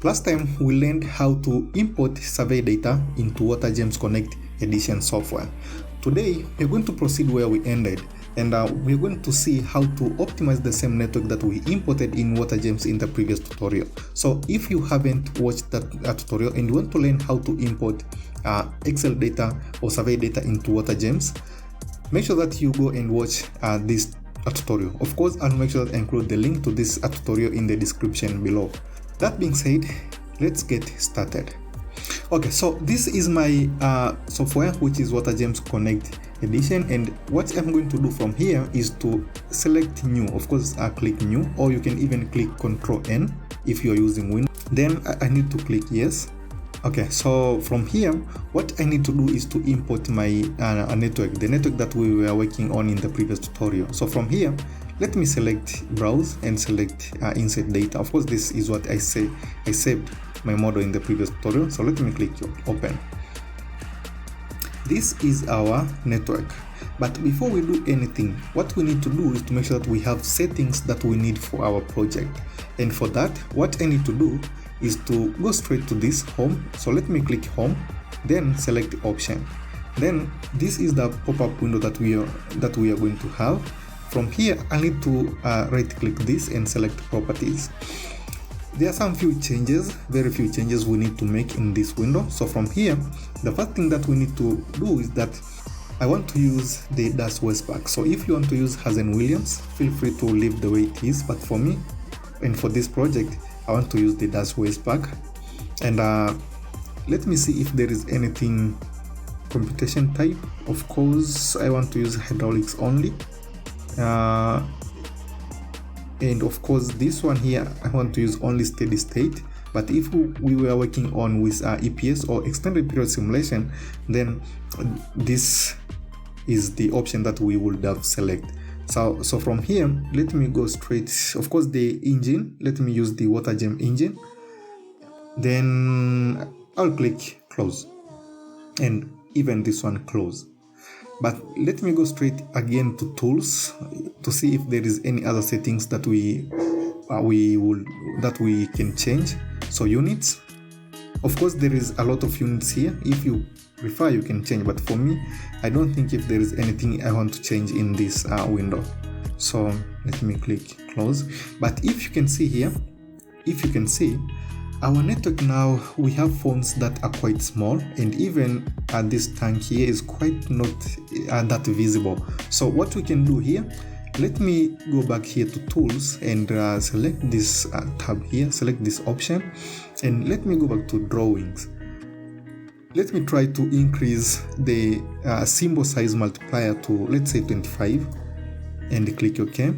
Last time we learned how to import survey data into WaterGEMS Connect Edition Software. Today we're going to proceed where we ended, and we're going to see how to optimize the same network that we imported in WaterGEMS in the previous tutorial. So if you haven't watched that tutorial and you want to learn how to import Excel data or survey data into WaterGEMS, make sure that you go and watch this tutorial. Of course, I'll make sure that I include the link to this tutorial in the description below. That being said, let's get started. Okay, so this is my software, which is WaterGEMS Connect Edition, and what I'm going to do from here is to select new. Of course, click new, or you can even click Ctrl N if you are using Windows. Then I need to click yes. Okay, so from here, what I need to do is to import my network, the network that we were working on in the previous tutorial. So from here, let me select browse and select insert data. Of course, this is what I saved my model in the previous tutorial. So let me click open. This is our network. But before we do anything, what we need to do is to make sure that we have settings that we need for our project. And for that, what I need to do is to go straight to this home. So let me click home, then select option. Then this is the pop-up window that we are going to have. From here, I need to right click this and select properties. There are some very few changes we need to make in this window. So from here, the first thing that we need to do is that I want to use the dash pack. So if you want to use Hazen-Williams, feel free to leave the way it is. But for me, and for this project, I want to use the dash pack. And let me see if there is anything computation type. Of course, I want to use hydraulics only. And of course, this one here, I want to use only steady state. But if we were working on with EPS or extended period simulation, then this is the option that we would have select. So from here, let me go straight. Of course, the engine, let me use the WaterGEMS engine. Then I'll click close, and even this one close. But let me go straight again to tools to see if there is any other settings that we can change. So units, of course, there is a lot of units here. If you prefer, you can change, but for me, I don't think if there is anything I want to change in this window. So let me click close. But if you can see here, our network now, we have phones that are quite small, and even this tank here is quite not that visible. So what we can do here, let me go back here to tools and select this tab here, select this option, and let me go back to drawings. Let me try to increase the symbol size multiplier to, let's say, 25, and click OK.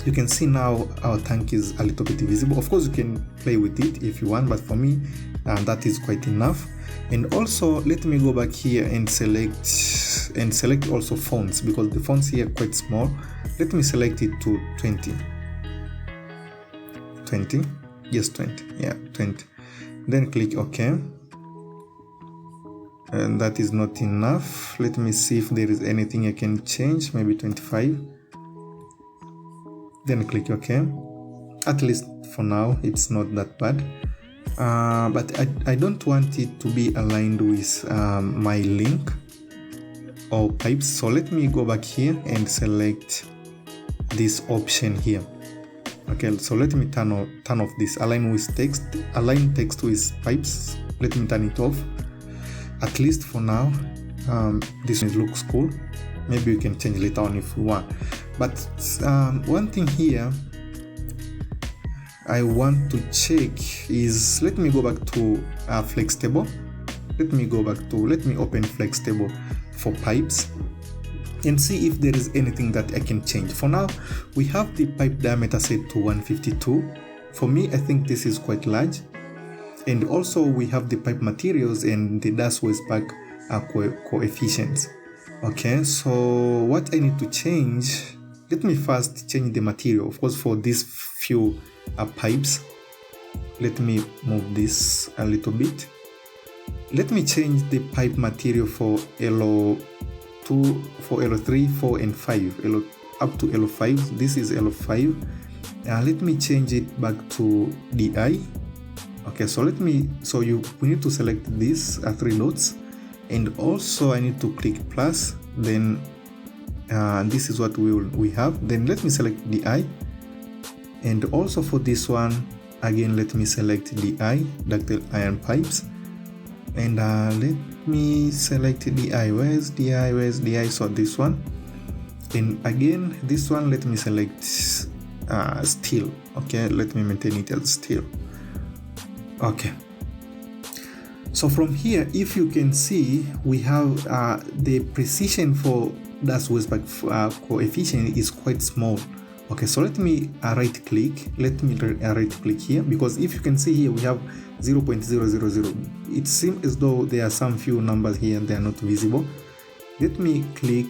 You can see now our tank is a little bit visible. Of course, you can play with it if you want, but for me, that is quite enough. And also, let me go back here and select also fonts, because the fonts here are quite small. Let me select it to 20. 20? Yes, 20. Yeah, 20. Then click OK. And that is not enough. Let me see if there is anything I can change. Maybe 25. Then click OK. At least for now, it's not that bad. But I don't want it to be aligned with my link or pipes. So let me go back here and select this option here. Okay, so let me turn off this align with text, align text with pipes. Let me turn it off. At least for now, this looks cool. Maybe you can change later on if you want. But one thing here I want to check is, let me go back to flex table. Let me open flex table for pipes and see if there is anything that I can change. For now, we have the pipe diameter set to 152. For me, I think this is quite large. And also we have the pipe materials and the dash pack coefficients. Okay, so what I need to change, let me first change the material. Of course, for these few pipes, let me move this a little bit. Let me change the pipe material for LO2, for LO3, 4 and 5, up to LO5. This is LO5. Let me change it back to DI. Okay, so we need to select these 3 dots, and also I need to click plus. Then this is what we have. Then let me select DI, and also for this one again let me select DI, ductile iron pipes, and let me select DI. Where's DI? So this one, and again this one let me select steel. Okay, let me maintain it as steel. Okay, so from here, if you can see, we have the precision for dust waste coefficient is quite small. Okay, so let me right click here, because if you can see here we have 0.000. It seems as though there are some few numbers here and they are not visible. Let me click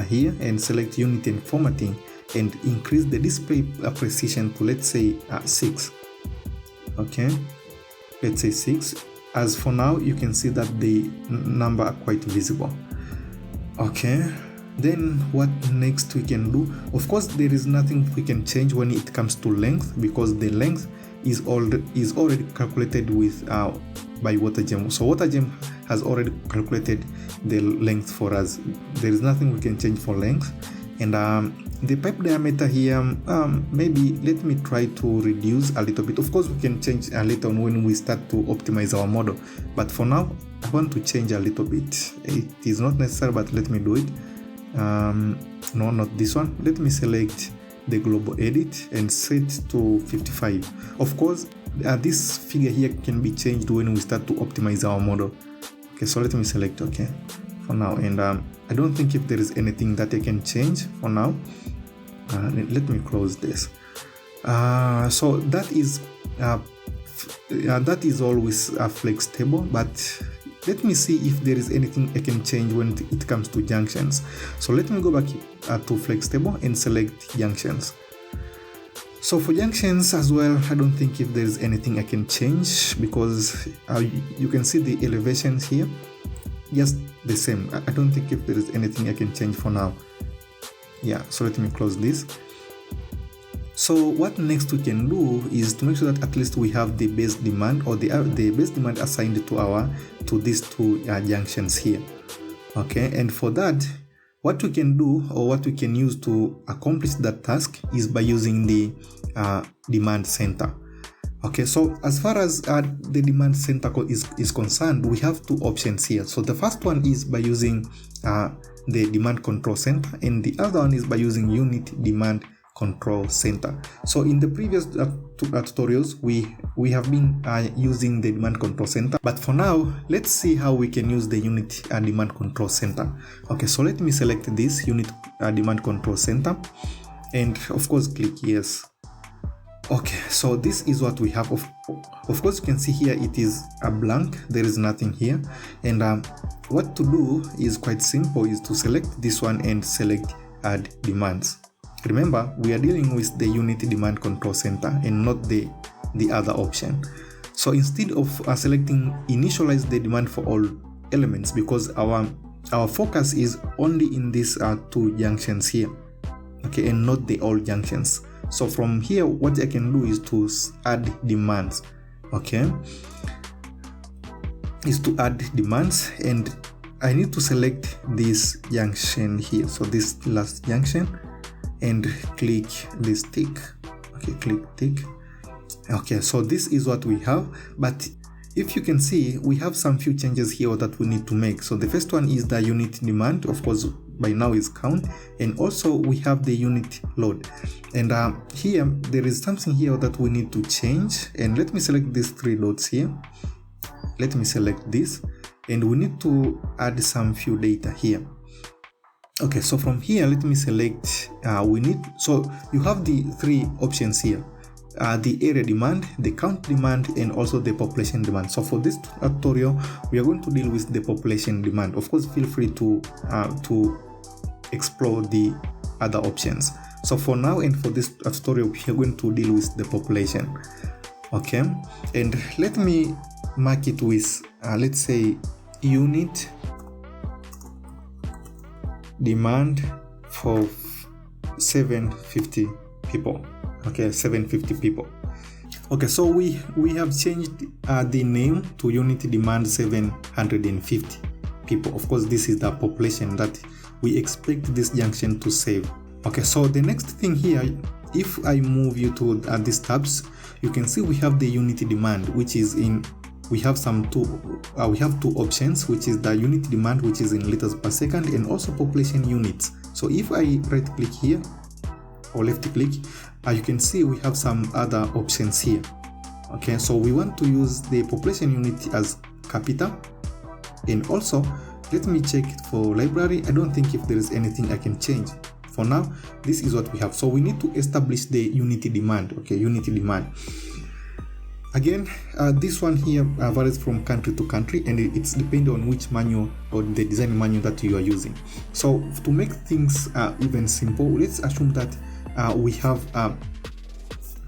here and select unit and formatting and increase the display precision to, let's say, 6. Okay, let's say 6. As for now, you can see that the number are quite visible. Okay, then what next we can do? Of course, there is nothing we can change when it comes to length, because the length is already calculated with by WaterGEMS. So WaterGEMS has already calculated the length for us. There is nothing we can change for length. And the pipe diameter here, maybe let me try to reduce a little bit. Of course, we can change later on when we start to optimize our model, but for now I want to change a little bit. It is not necessary, but let me do it. No, not this one. Let me select the global edit and set to 55. Of course, this figure here can be changed when we start to optimize our model. Okay, so let me select OK for now, and I don't think if there is anything that I can change for now. Let me close this. So that is always a flex table, but let me see if there is anything I can change when it comes to junctions. So let me go back to flex table and select junctions. So for junctions as well, I don't think if there is anything I can change, because you can see the elevations here, just the same. I don't think if there is anything I can change for now. Yeah, so let me close this. So what next we can do is to make sure that at least we have the base demand, or the base demand assigned to these 2 junctions here. Okay, and for that, what we can do, or what we can use to accomplish that task, is by using the demand center. Okay, so as far as the demand center is concerned, we have 2 options here. So the first one is by using the demand control center, and the other one is by using unit demand control center. So in the previous tutorials, we have been using the demand control center, but for now, let's see how we can use the unit demand control center. Okay, so let me select this unit demand control center, and of course click yes. Okay, so this is what we have. Of course, you can see here it is a blank, there is nothing here, and what to do is quite simple, is to select this one and select add demands. Remember, we are dealing with the unit demand control center and not the other option. So instead of selecting initialize the demand for all elements, because our focus is only in these 2 junctions here, okay, and not the all junctions. So from here, what I can do is to add demands. Okay, is to add demands, and I need to select this junction here, so this last junction, and click this tick. Okay, click tick. Okay, so this is what we have, but if you can see, we have some few changes here that we need to make. So the first one is the unit demand, of course by now is count, and also we have the unit load, and here there is something here that we need to change, and let me select these 3 dots here. Let me select this, and we need to add some few data here. Okay, so from here, let me select so you have the 3 options here, the area demand, the count demand, and also the population demand. So for this tutorial, we are going to deal with the population demand. Of course, feel free to explore the other options. So for now and for this tutorial, we are going to deal with the population. Okay, and let me mark it with let's say unit demand for 750 people. okay, 750 people. Okay, so we have changed the name to unit demand 750 people. Of course, this is the population that we expect this junction to save. Okay, so the next thing here, if I move you to these tabs, you can see we have the unit demand, which is in, we have two options, which is the unit demand, which is in liters per second, and also population units. So if I right click here or left click, you can see we have some other options here. Okay, so we want to use the population unit as capita, and also let me check for library. I don't think if there is anything I can change. For now, this is what we have. So we need to establish the unit demand. Okay, unit demand. Again, this one here varies from country to country, and it's depending on which manual or the design manual that you are using. So to make things even simple, let's assume that we have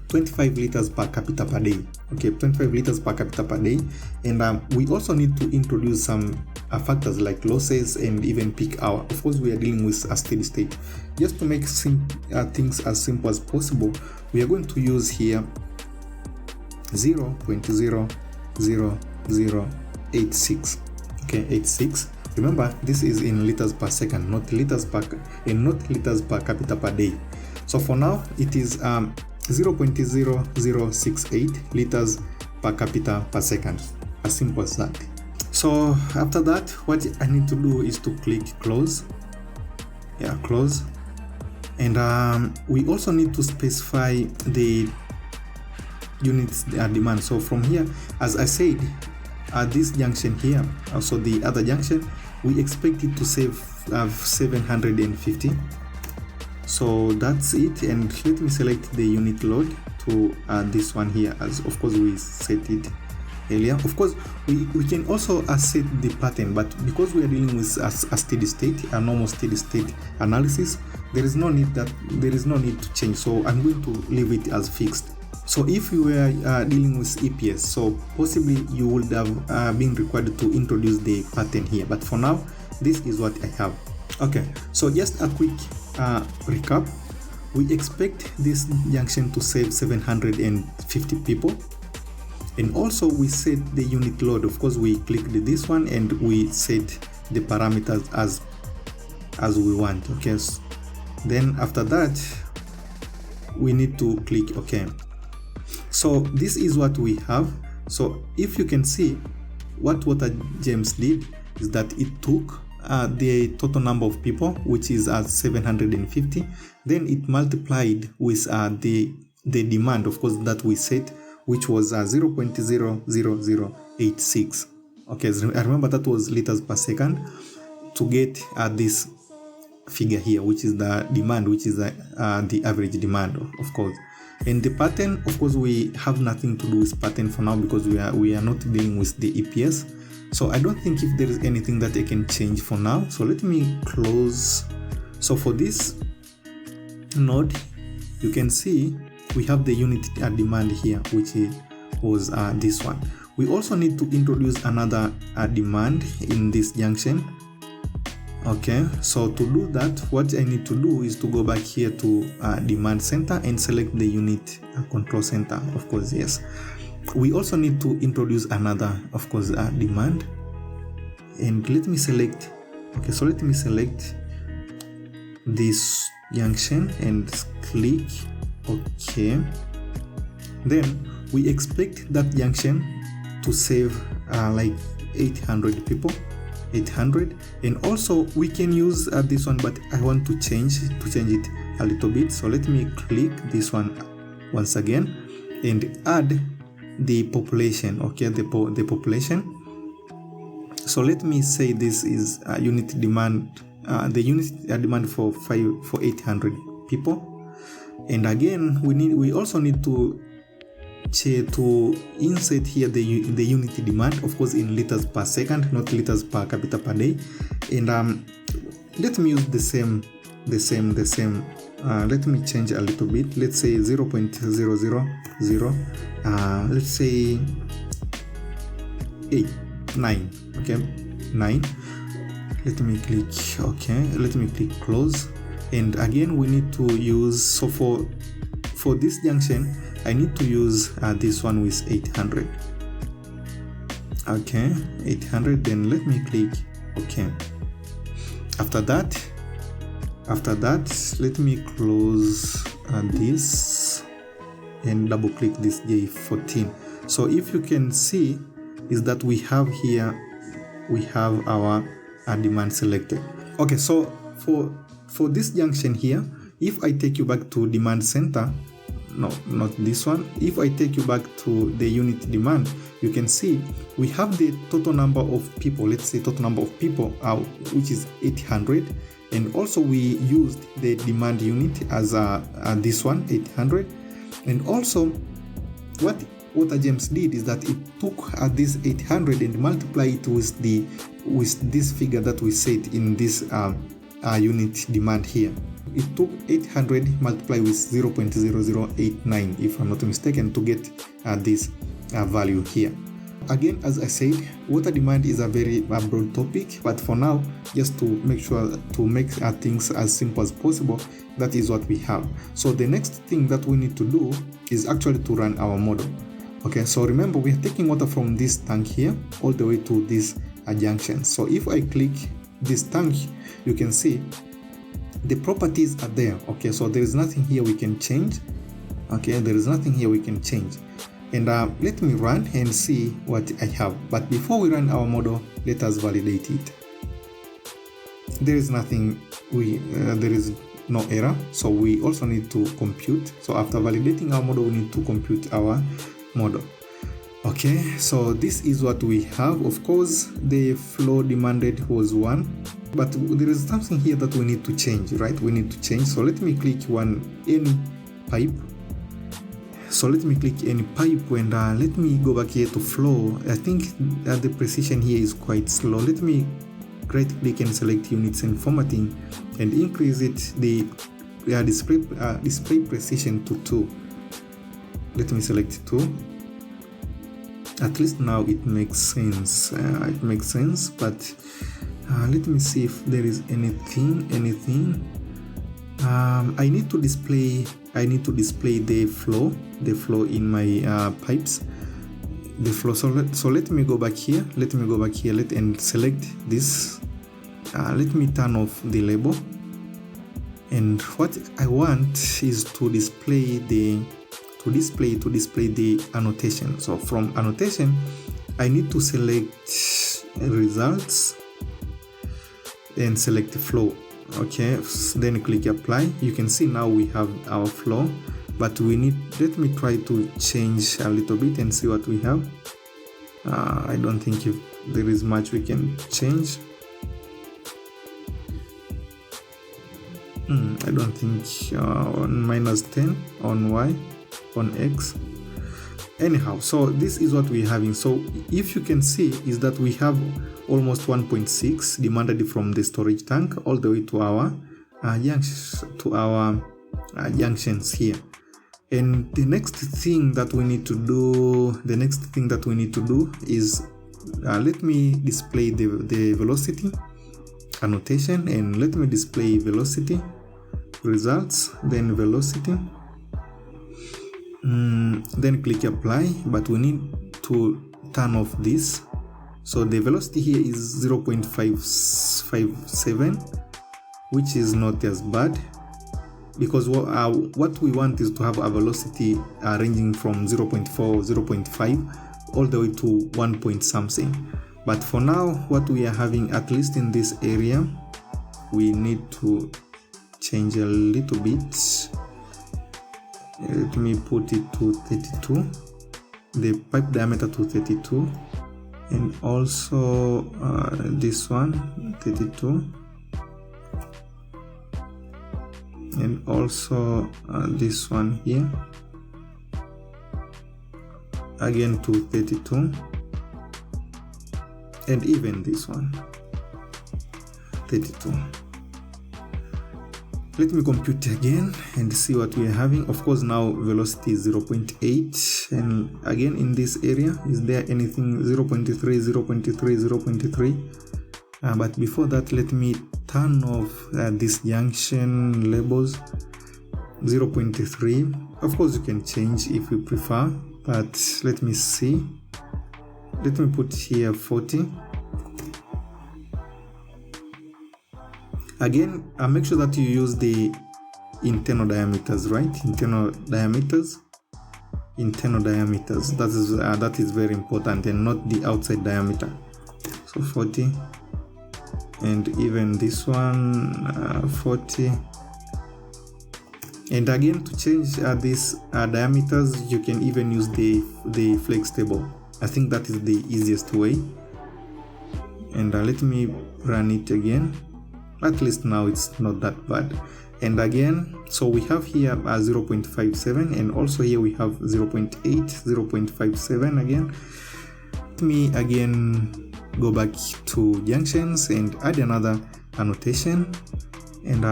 25 liters per capita per day. Okay, 25 liters per capita per day, and we also need to introduce some factors like losses and even peak hour. Of course, we are dealing with a steady state. Just to make things as simple as possible, we are going to use here 0.00086. Okay, 86. Remember, this is in liters per second, not liters per capita per day. So for now, it is 0.0068 liters per capita per second. As simple as that. So after that, what I need to do is to click close. Yeah, close. And we also need to specify the units demand. So from here, as I said, this junction here, also the other junction, we expect it to save 750. So that's it, and let me select the unit load to this one here, as of course we set it earlier. Of course, we can also set the pattern, but because we are dealing with a steady state, a normal steady state analysis, there is no need to change. So I'm going to leave it as fixed. So if you were dealing with EPS, so possibly you would have been required to introduce the pattern here, but for now, this is what I have. Okay, so just a quick recap. We expect this junction to save 750 people, and also we set the unit load. Of course, we clicked this one and we set the parameters as we want. Okay, then after that we need to click OK. So this is what we have. So if you can see, what WaterGEMS did is that it took the total number of people, which is 750, then it multiplied with the demand, of course, that we set, which was 0.00086. Okay, so I remember that was liters per second, to get this figure here, which is the demand, which is the average demand, of course. And the pattern, of course, we have nothing to do with pattern for now, because we are not dealing with the EPS. So I don't think if there is anything that I can change for now. So let me close. So for this node, you can see we have the unit demand here, which was this one. We also need to introduce another demand in this junction. Okay, so to do that, what I need to do is to go back here to demand center and select the unit control center, of course, yes. We also need to introduce another, of course, demand, and let me select, okay, so let me select this junction and click OK. Then we expect that junction to save like 800 people, 800, and also we can use this one, but I want to change it a little bit. So let me click this one once again and add the population. Okay, the population. So let me say this is unit demand, the unit demand for 800 people. And again, we also need to insert here the unit demand, of course, in liters per second, not liters per capita per day. And let me use the same. Let me change a little bit. Let's say 0.000. Let's say 9. Okay, 9. Let me click OK. Let me click close. And again, we need to use, so for for this junction, I need to use this one with 800. Okay, 800, then let me click OK. After that, let me close this and double click this J14. So if you can see, is that we have here, we have our demand selected. Okay, so for this junction here, if I take you back to demand center, no, not this one. If I take you back to the unit demand, you can see we have the total number of people. Let's say total number of people, which is 800, and also we used the demand unit as this one, 800, and also what WaterGEMS did is that it took this 800 and multiplied it with this figure that we set in this unit demand here. It took 800 multiplied with 0.0089, if I'm not mistaken, to get this value here. Again, as I said, water demand is a very broad topic, but for now, just to make sure to make things as simple as possible, that is what we have. So the next thing that we need to do is actually to run our model. Okay, so remember, we are taking water from this tank here all the way to this junction. So if I click this tank, you can see the properties are there. Okay, so there is nothing here we can change. Okay, there is nothing here we can change. And let me run and see what I have. But before we run our model, let us validate it. There is nothing, there is no error. So we also need to compute. So after validating our model, we need to compute our model. Okay, so this is what we have. Of course, the flow demanded was 1, but there is something here that we need to change, right? We need to change. So let me click any pipe. So let me click any pipe and let me go back here to flow. I think the precision here is quite slow. Let me right click and select units and formatting and increase it the display precision to 2. Let me select 2. At least now it makes sense. But let me see if there is anything. I need to display the flow in my pipes, the flow. So let me go back here. And select this. Let me turn off the label. And what I want is to display the annotation. So from annotation, I need to select results and select the flow. Okay, then click apply. You can see now we have our flow, but let me try to change a little bit and see what we have. I don't think if there is much we can change. I don't think on -10 on Y, on X. Anyhow, so this is what we're having. So if you can see is that we have almost 1.6 demanded from the storage tank all the way to our junctions here. And the next thing that we need to do, is let me display the velocity annotation, and let me display velocity results, then velocity. Then click apply, but we need to turn off this. So the velocity here is 0.557, which is not as bad, because what we want is to have a velocity ranging from 0.4, 0.5 all the way to 1 point something. But for now, what we are having, at least in this area, we need to change a little bit. Let me put it to 32, the pipe diameter to 32, and also this one 32, and also this one here again to 32, and even this one 32. Let me compute again and see what we are having. Of course, now velocity is 0.8, and again in this area, is there anything 0.3, 0.3, 0.3? But before that, let me turn off these junction labels 0.3. Of course you can change if you prefer, but let me see. Let me put here 40. Again, make sure that you use the internal diameters, right? Internal diameters. That is very important, and not the outside diameter. So 40, and even this one 40. And again, to change these diameters, you can even use the flex table. I think that is the easiest way. And let me run it again. At least now it's not that bad. And again, so we have here 0.57, and also here we have 0.8, 0.57 again. Let me again go back to junctions and add another annotation. And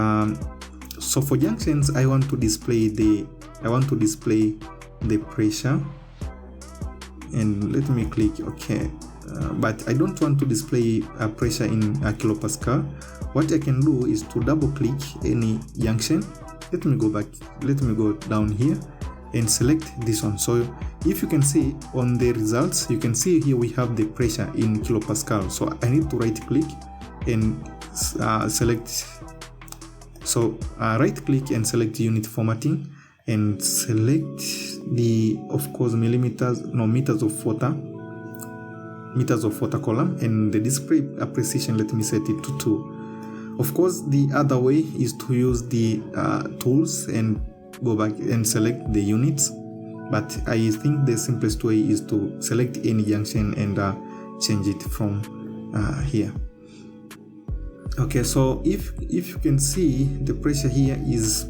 so for junctions, I want to display the pressure, and let me click OK. But I don't want to display a pressure in a kilopascal. What I can do is to double click any junction. Let me go down here and select this one. So if you can see on the results, you can see here we have the pressure in kilopascal. So I need to right click and select. So right click and select unit formatting and select the, of course, meters of water column, and the display precision, let me set it to 2. Of course, the other way is to use the tools and go back and select the units, but I think the simplest way is to select any junction and change it from here. Okay, so if you can see, the pressure here is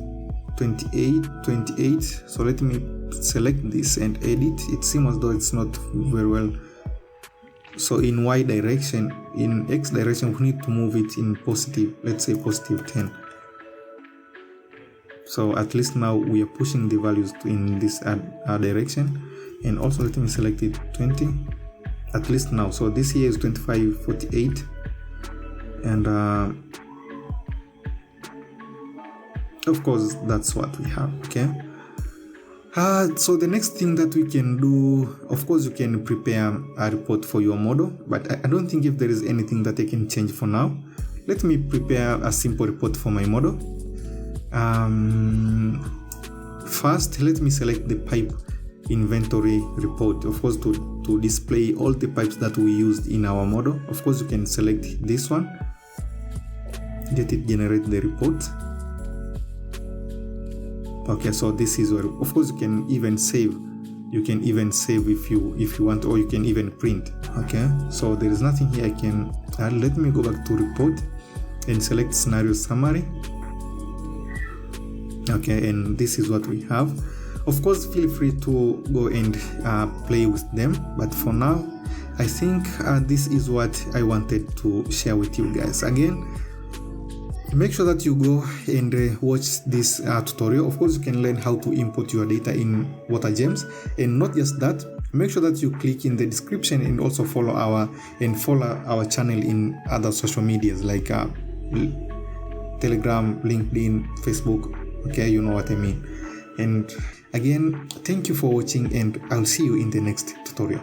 28. So let me select this and edit. It seems as though it's not very well. So in Y direction, in X direction, we need to move it in positive, let's say positive 10. So at least now we are pushing the values in this direction. And also let me select it 20, at least now. So this here is 25.48. And of course, that's what we have, okay? So the next thing that we can do, of course, you can prepare a report for your model, but I don't think if there is anything that I can change for now. Let me prepare a simple report for my model. First, let me select the pipe inventory report, of course, to display all the pipes that we used in our model. Of course, you can select this one, let it generate the report. Okay, so this is where, of course, you can even save if you want, or you can even print. Okay, so there is nothing here I can add. Let me go back to report and select scenario summary. Okay, and this is what we have. Of course, feel free to go and play with them, but for now I think this is what I wanted to share with you guys. Again, make sure that you go and watch this tutorial. Of course, you can learn how to import your data in WaterGEMS, and not just that, make sure that you click in the description and also follow our channel in other social medias like Telegram, LinkedIn, Facebook. Okay, you know what I mean. And again, thank you for watching, and I'll see you in the next tutorial.